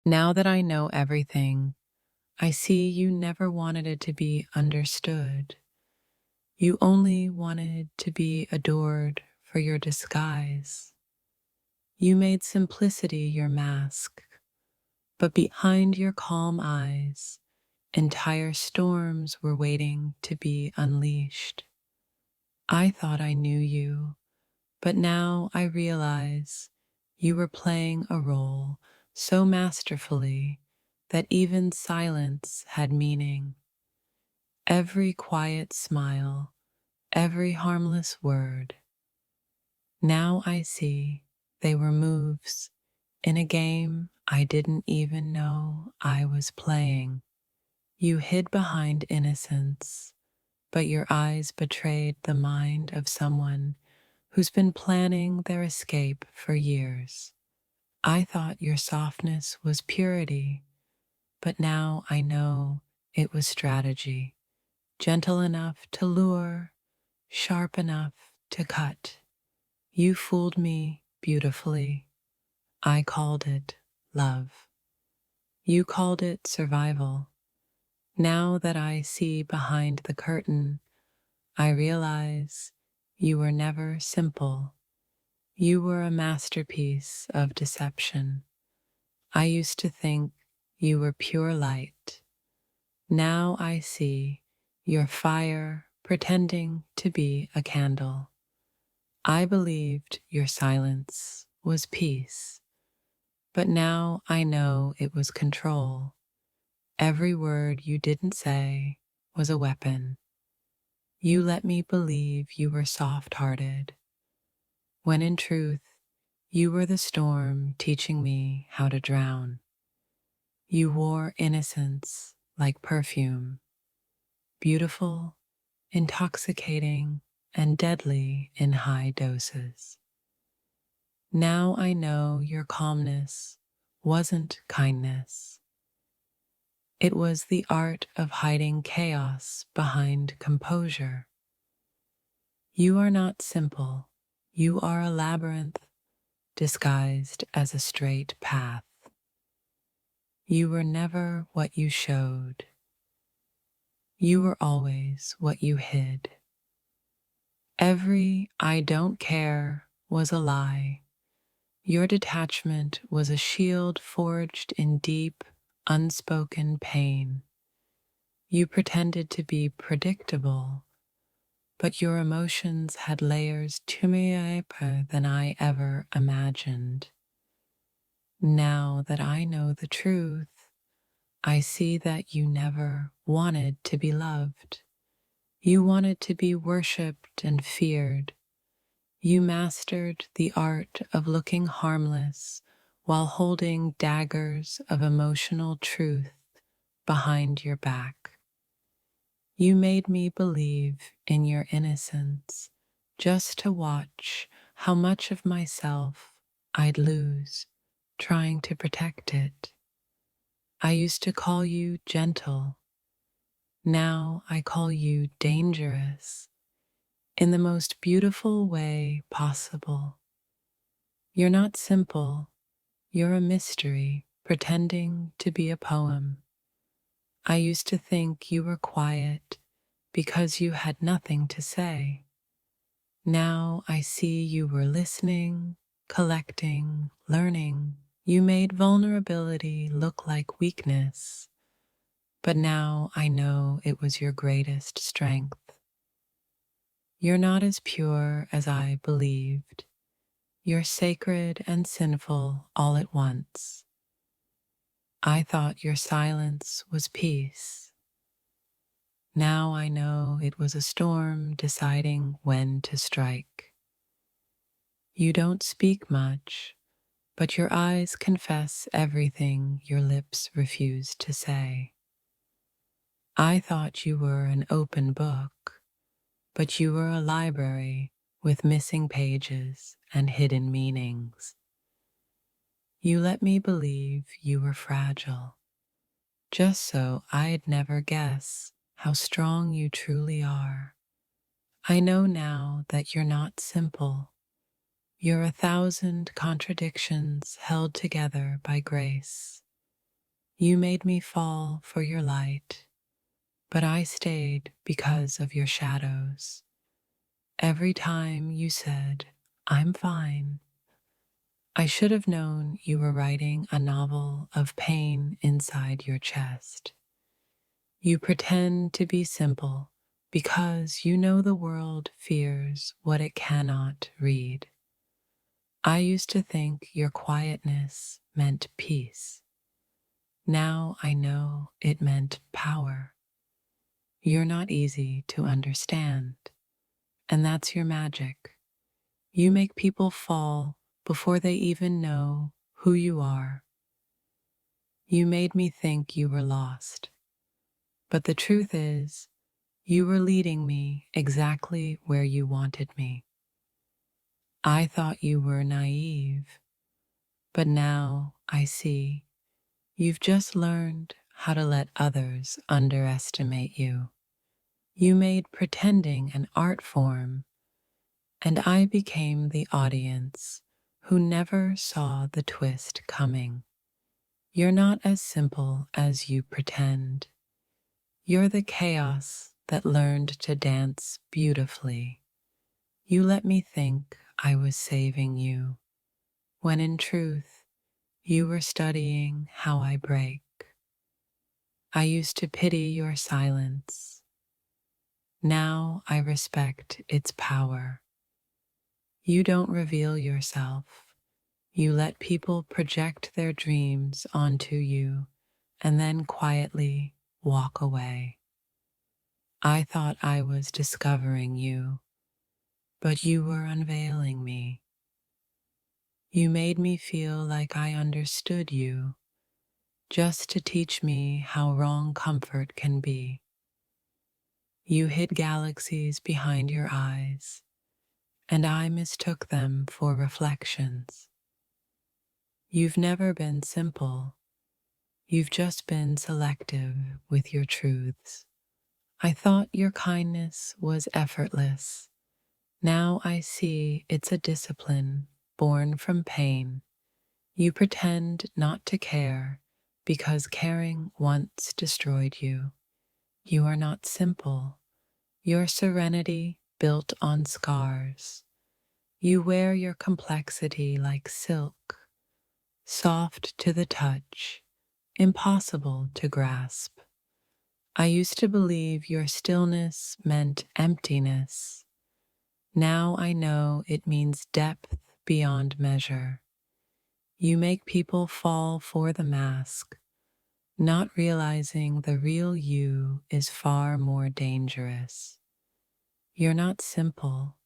Now that I know everything, I see you never wanted it to be understood. You only wanted to be adored for your disguise. You made simplicity your mask, but behind your calm eyes, entire storms were waiting to be unleashed. I thought I knew you, but now I realize you were playing a role so masterfully that even silence had meaning. Every quiet smile, every harmless word. Now I see they were moves in a game I didn't even know I was playing. You hid behind innocence, but your eyes betrayed the mind of someone who's been planning their escape for years. I thought your softness was purity, but now I know it was strategy, gentle enough to lure, sharp enough to cut. You fooled me beautifully. I called it love. You called it survival. Now that I see behind the curtain, I realize you were never simple. You were a masterpiece of deception. I used to think you were pure light. Now I see your fire pretending to be a candle. I believed your silence was peace, but now I know it was control. Every word you didn't say was a weapon. You let me believe you were soft-hearted, when in truth, you were the storm teaching me how to drown. You wore innocence like perfume, beautiful, intoxicating, and deadly in high doses. Now I know your calmness wasn't kindness. It was the art of hiding chaos behind composure. You are not simple. You are a labyrinth disguised as a straight path. You were never what you showed. You were always what you hid. Every "I don't care" was a lie. Your detachment was a shield forged in deep, unspoken pain. You pretended to be predictable, but your emotions had layers too deeper than I ever imagined. Now that I know the truth, I see that you never wanted to be loved. You wanted to be worshipped and feared. You mastered the art of looking harmless while holding daggers of emotional truth behind your back. You made me believe in your innocence just to watch how much of myself I'd lose trying to protect it. I used to call you gentle. Now I call you dangerous in the most beautiful way possible. You're not simple. You're a mystery pretending to be a poem. I used to think you were quiet because you had nothing to say. Now I see you were listening, collecting, learning. You made vulnerability look like weakness, but now I know it was your greatest strength. You're not as pure as I believed. You're sacred and sinful all at once. I thought your silence was peace. Now I know it was a storm deciding when to strike. You don't speak much, but your eyes confess everything your lips refuse to say. I thought you were an open book, but you were a library with missing pages and hidden meanings. You let me believe you were fragile, just so I'd never guess how strong you truly are. I know now that you're not simple. You're 1,000 contradictions held together by grace. You made me fall for your light, but I stayed because of your shadows. Every time you said, I'm fine, I should have known you were writing a novel of pain inside your chest. You pretend to be simple because you know the world fears what it cannot read. I used to think your quietness meant peace. Now I know it meant power. You're not easy to understand, and that's your magic. You make people fall before they even know who you are. You made me think you were lost, but the truth is, you were leading me exactly where you wanted me. I thought you were naive, but now I see you've just learned how to let others underestimate you. You made pretending an art form, and I became the audience who never saw the twist coming. You're not as simple as you pretend. You're the chaos that learned to dance beautifully. You let me think I was saving you, when in truth, you were studying how I break. I used to pity your silence. Now I respect its power. You don't reveal yourself. You let people project their dreams onto you and then quietly walk away. I thought I was discovering you, but you were unveiling me. You made me feel like I understood you, just to teach me how wrong comfort can be. You hid galaxies behind your eyes, and I mistook them for reflections. You've never been simple. You've just been selective with your truths. I thought your kindness was effortless. Now I see it's a discipline born from pain. You pretend not to care because caring once destroyed you. You are not simple. Your serenity built on scars. You wear your complexity like silk, soft to the touch, impossible to grasp. I used to believe your stillness meant emptiness. Now I know it means depth beyond measure. You make people fall for the mask, not realizing the real you is far more dangerous. You're not simple.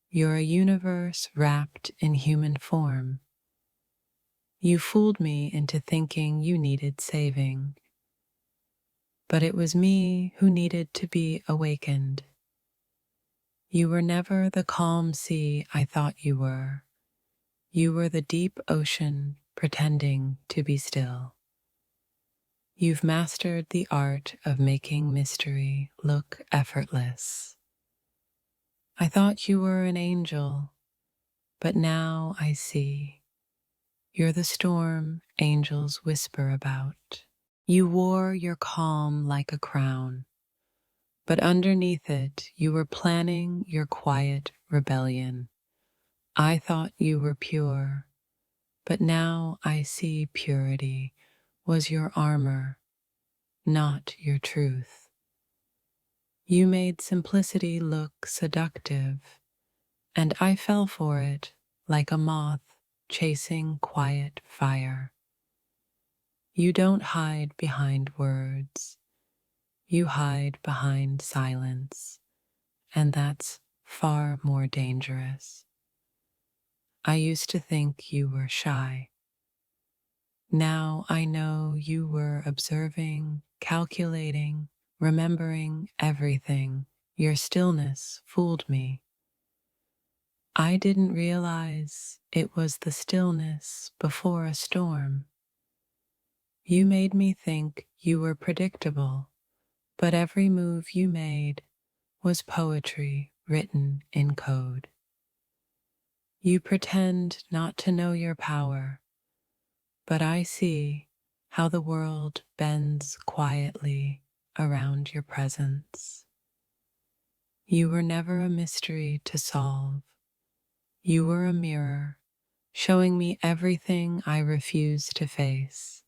You're a universe wrapped in human form. You fooled me into thinking you needed saving, but it was me who needed to be awakened. You were never the calm sea I thought you were. You were the deep ocean pretending to be still. You've mastered the art of making mystery look effortless. I thought you were an angel, but now I see you're the storm angels whisper about. You wore your calm like a crown, but underneath it you were planning your quiet rebellion. I thought you were pure, but now I see purity was your armor, not your truth. You made simplicity look seductive, and I fell for it like a moth chasing quiet fire. You don't hide behind words. You hide behind silence, and that's far more dangerous. I used to think you were shy. Now I know you were observing, calculating, remembering everything. Your stillness fooled me. I didn't realize it was the stillness before a storm. You made me think you were predictable, but every move you made was poetry written in code. You pretend not to know your power, but I see how the world bends quietly around your presence. You were never a mystery to solve. You were a mirror, showing me everything I refuse to face.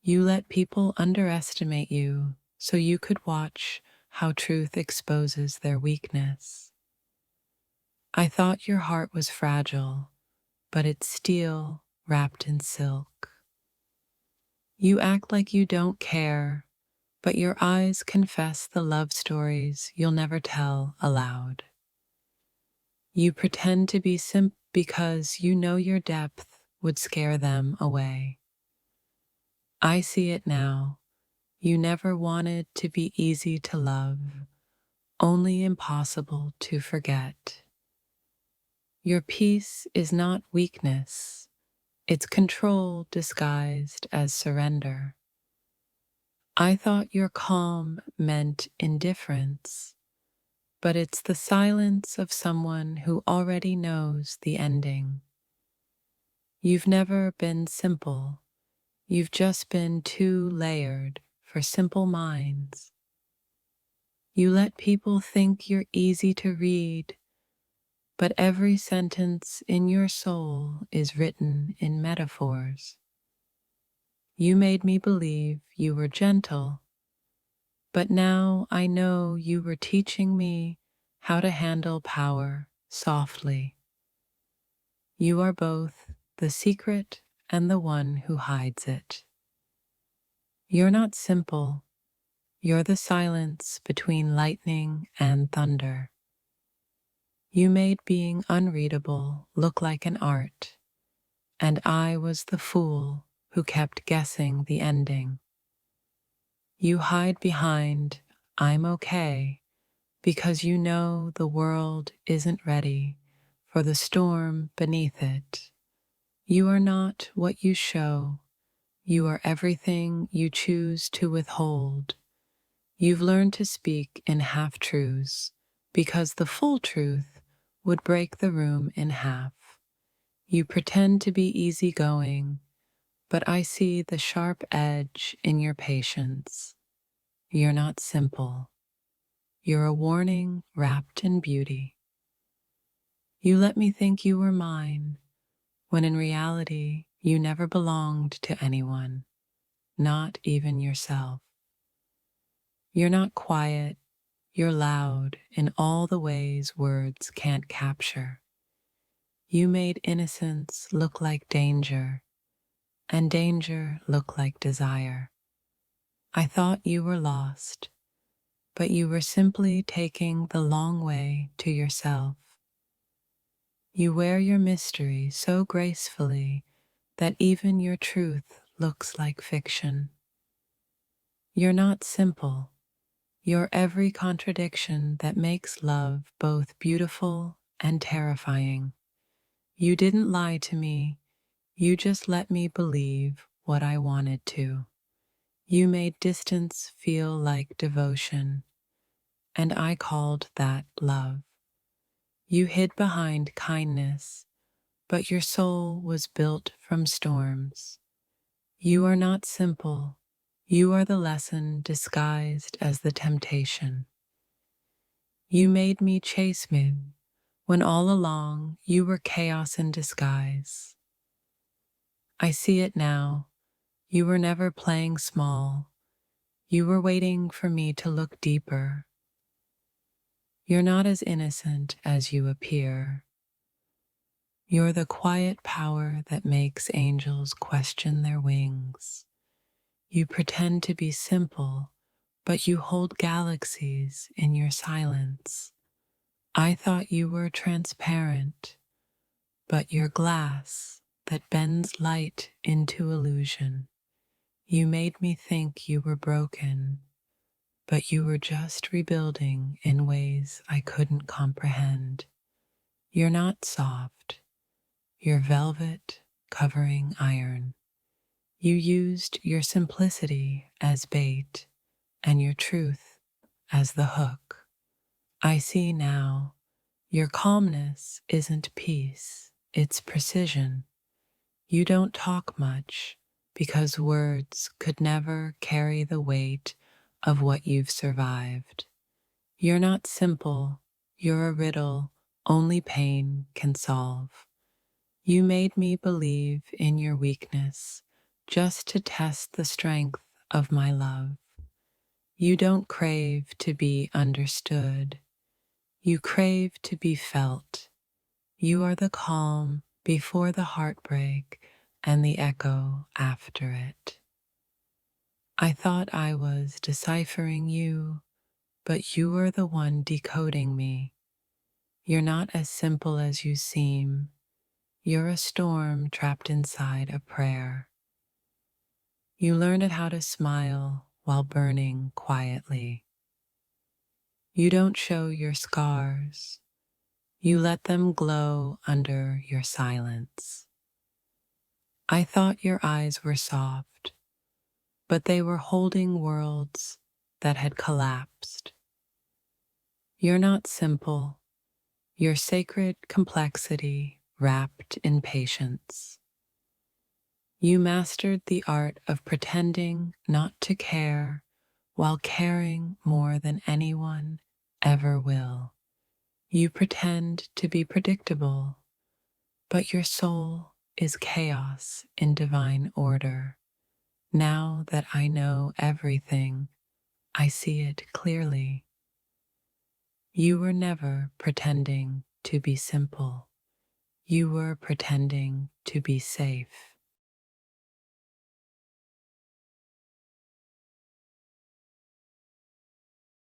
You let people underestimate you so you could watch how truth exposes their weakness. I thought your heart was fragile, but it's steel wrapped in silk. You act like you don't care, but your eyes confess the love stories you'll never tell aloud. You pretend to be simple because you know your depth would scare them away. I see it now. You never wanted to be easy to love, only impossible to forget. Your peace is not weakness, it's control disguised as surrender. I thought your calm meant indifference, but it's the silence of someone who already knows the ending. You've never been simple, you've just been too layered for simple minds. You let people think you're easy to read, but every sentence in your soul is written in metaphors. You made me believe you were gentle, but now I know you were teaching me how to handle power softly. You are both the secret and the one who hides it. You're not simple, you're the silence between lightning and thunder. You made being unreadable look like an art, and I was the fool who kept guessing the ending. You hide behind, "I'm okay," because you know the world isn't ready for the storm beneath it. You are not what you show. You are everything you choose to withhold. You've learned to speak in half-truths because the full truth would break the room in half. You pretend to be easygoing, but I see the sharp edge in your patience. You're not simple. You're a warning wrapped in beauty. You let me think you were mine, when in reality you never belonged to anyone, not even yourself. You're not quiet, you're loud in all the ways words can't capture. You made innocence look like danger, and danger look like desire. I thought you were lost, but you were simply taking the long way to yourself. You wear your mystery so gracefully that even your truth looks like fiction. You're not simple. You're every contradiction that makes love both beautiful and terrifying. You didn't lie to me. You just let me believe what I wanted to. You made distance feel like devotion, and I called that love. You hid behind kindness, but your soul was built from storms. You are not simple. You are the lesson disguised as the temptation. You made me chase me when all along you were chaos in disguise. I see it now. You were never playing small. You were waiting for me to look deeper. You're not as innocent as you appear. You're the quiet power that makes angels question their wings. You pretend to be simple, but you hold galaxies in your silence. I thought you were transparent, but you're glass that bends light into illusion. You made me think you were broken, but you were just rebuilding in ways I couldn't comprehend. You're not soft. You're velvet covering iron. You used your simplicity as bait and your truth as the hook. I see now, your calmness isn't peace, it's precision. You don't talk much, because words could never carry the weight of what you've survived. You're not simple, you're a riddle only pain can solve. You made me believe in your weakness just to test the strength of my love. You don't crave to be understood, you crave to be felt. You are the calm before the heartbreak and the echo after it. I thought I was deciphering you, but you are the one decoding me. You're not as simple as you seem. You're a storm trapped inside a prayer. You learned how to smile while burning quietly. You don't show your scars. You let them glow under your silence. I thought your eyes were soft, but they were holding worlds that had collapsed. You're not simple. You're sacred complexity wrapped in patience. You mastered the art of pretending not to care while caring more than anyone ever will. You pretend to be predictable, but your soul is chaos in divine order. Now that I know everything, I see it clearly. You were never pretending to be simple. You were pretending to be safe.